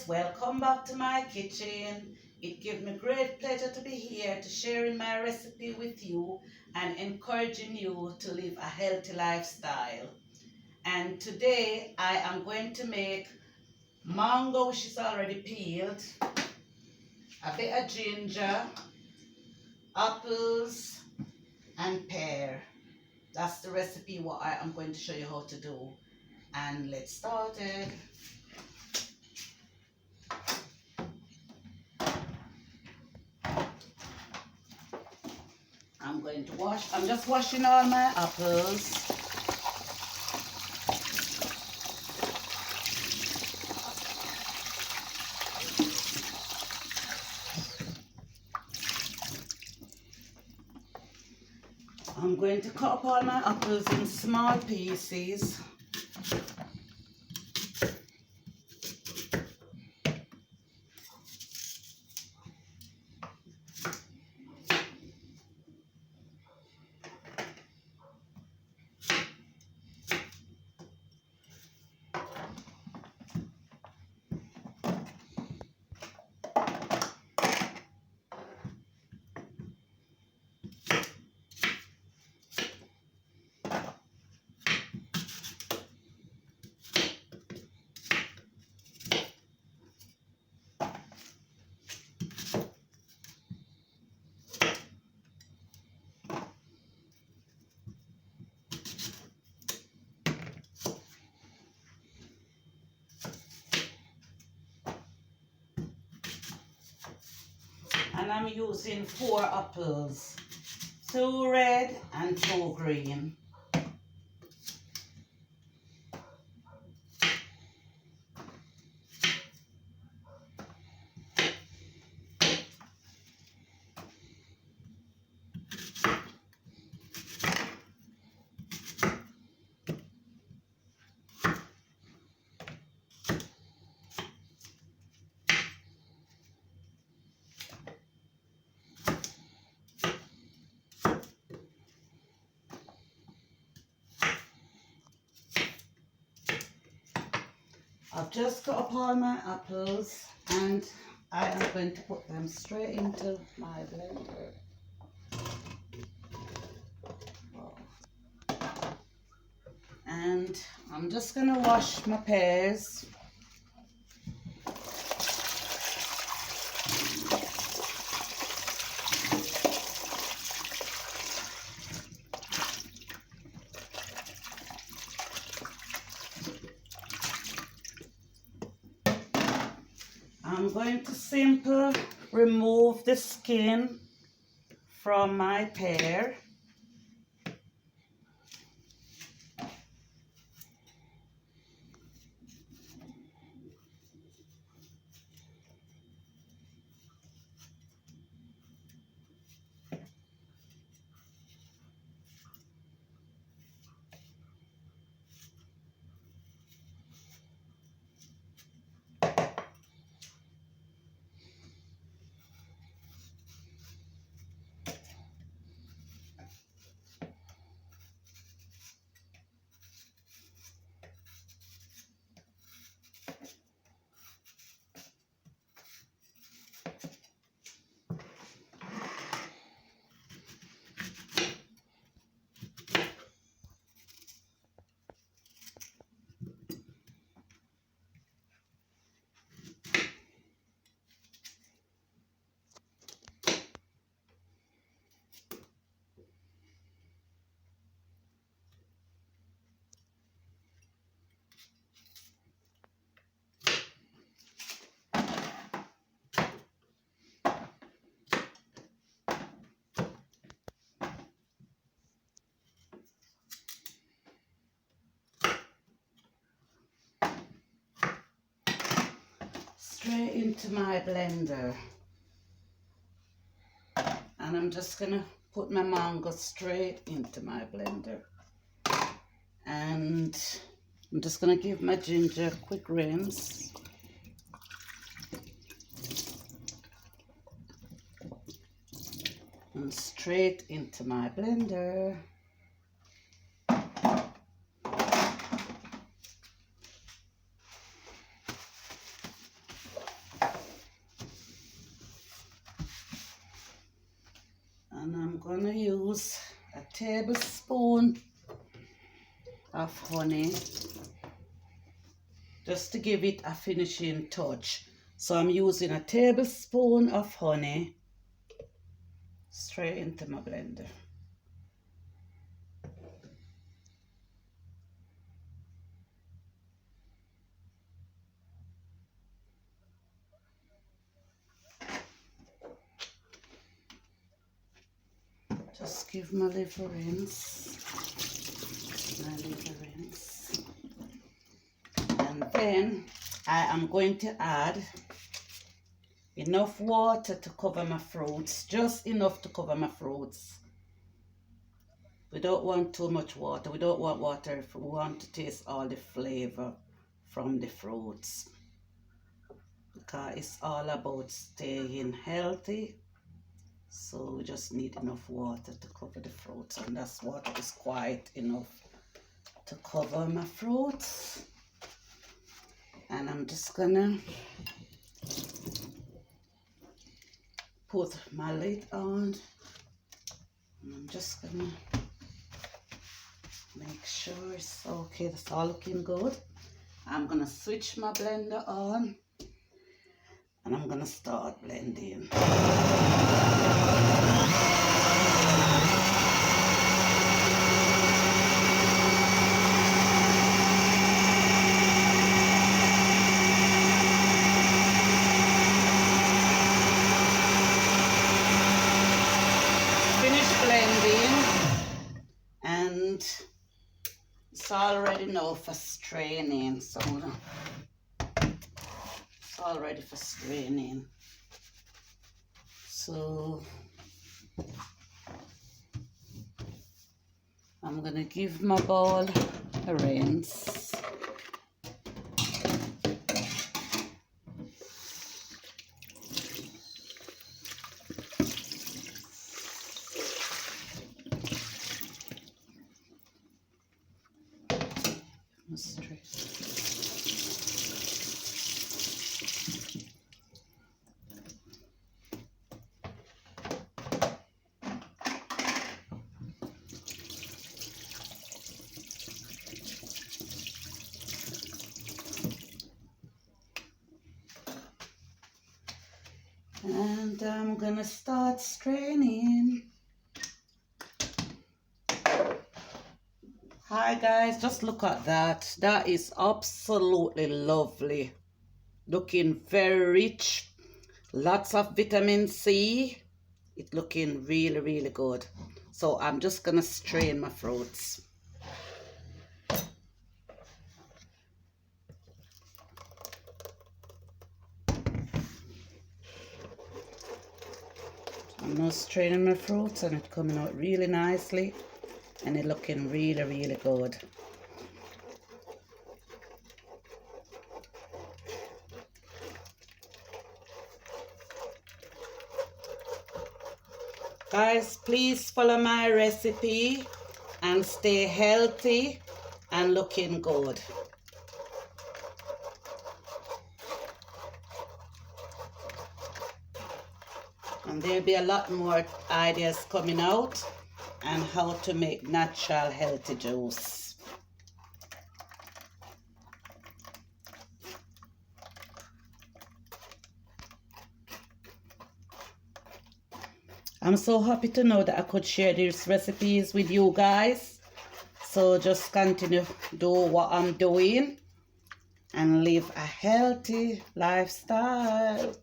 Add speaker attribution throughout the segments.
Speaker 1: guys, welcome back to my kitchen. It gives me great pleasure to be here to sharing my recipe with you and encouraging you to live a healthy lifestyle. And today I am going to make mango, which is already peeled, a bit of ginger, apples, and pear. That's the recipe what I am going to show you how to do. And let's start it. I'm just washing all my apples. I'm going to cut up all my apples in small pieces. And I'm using 4 apples, 2 red and 2 green. I've just cut up all my apples and I am going to put them straight into my blender. And I'm just going to wash my pears. I'm going to simply remove the skin from my pear. Straight into my blender, and I'm just gonna put my mango straight into my blender, and I'm just gonna give my ginger quick rinse. And straight into my blender. gonna use a tablespoon of honey just to give it a finishing touch. So I'm using a tablespoon of honey straight into my blender. Just give my liver rinse. My liver rinse. And then I am going to add enough water to cover my fruits, just enough to cover my fruits. We don't want too much water. We don't want water if we want to taste all the flavor from the fruits, because it's all about staying healthy. So we just need enough water to cover the fruits, and that's water is quite enough to cover my fruits. And I'm just gonna put my lid on. I'm just gonna make sure it's okay. That's all looking good. I'm gonna switch my blender on and I'm gonna start blending. And it's already now for straining, so it's all ready for straining. So I'm gonna give my bowl a rinse. And I'm gonna start straining. Hi guys, just look at that. That is absolutely lovely. Looking very rich. Lots of vitamin C. It's looking really, really good. So I'm just gonna strain my fruits. I'm now straining my fruits and it's coming out really nicely and it's looking really, really good. Guys, please follow my recipe and stay healthy and looking good. And there'll be a lot more ideas coming out on how to make natural healthy juice. I'm so happy to know that I could share these recipes with you guys. So just continue to do what I'm doing and live a healthy lifestyle.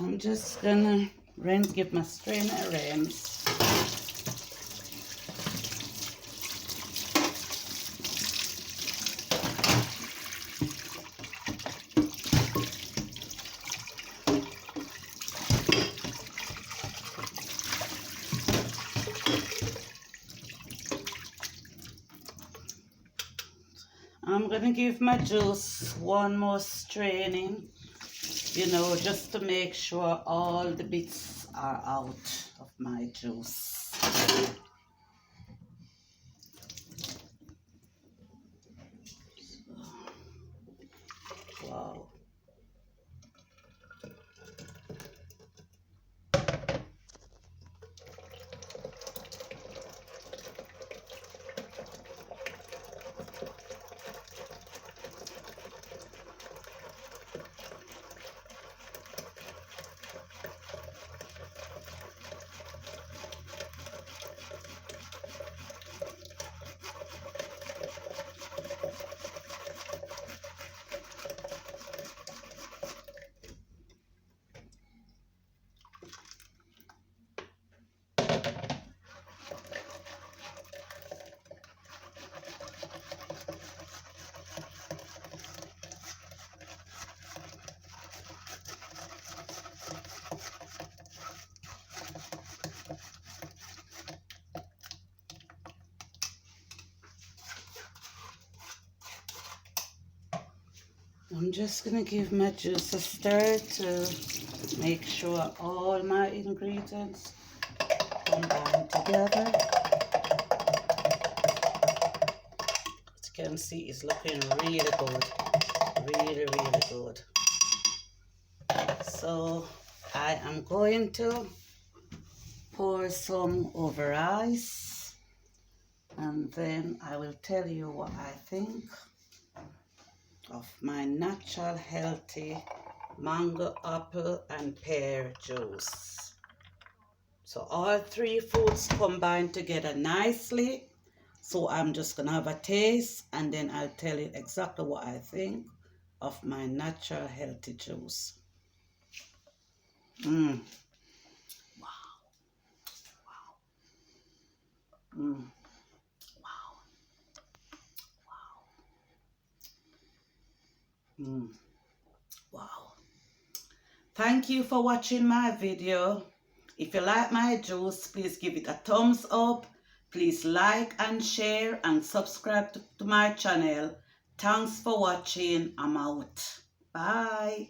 Speaker 1: I'm just gonna give my strainer a rinse. I'm gonna give my juice one more straining, you know, just to make sure all the bits are out of my juice. Wow. I'm just gonna give my juice a stir to make sure all my ingredients combine together. As you can see, it's looking really good, really good. So I am going to pour some over ice, and then I will tell you what I think of my natural healthy mango, apple and pear juice. So all three fruits combine together nicely. So I'm just gonna have a taste and then I'll tell you exactly what I think of my natural healthy juice. Wow. Wow. Wow. Thank you for watching my video. If you like my juice, please give it a thumbs up. Please like and share and subscribe to my channel. Thanks for watching. I'm out. Bye.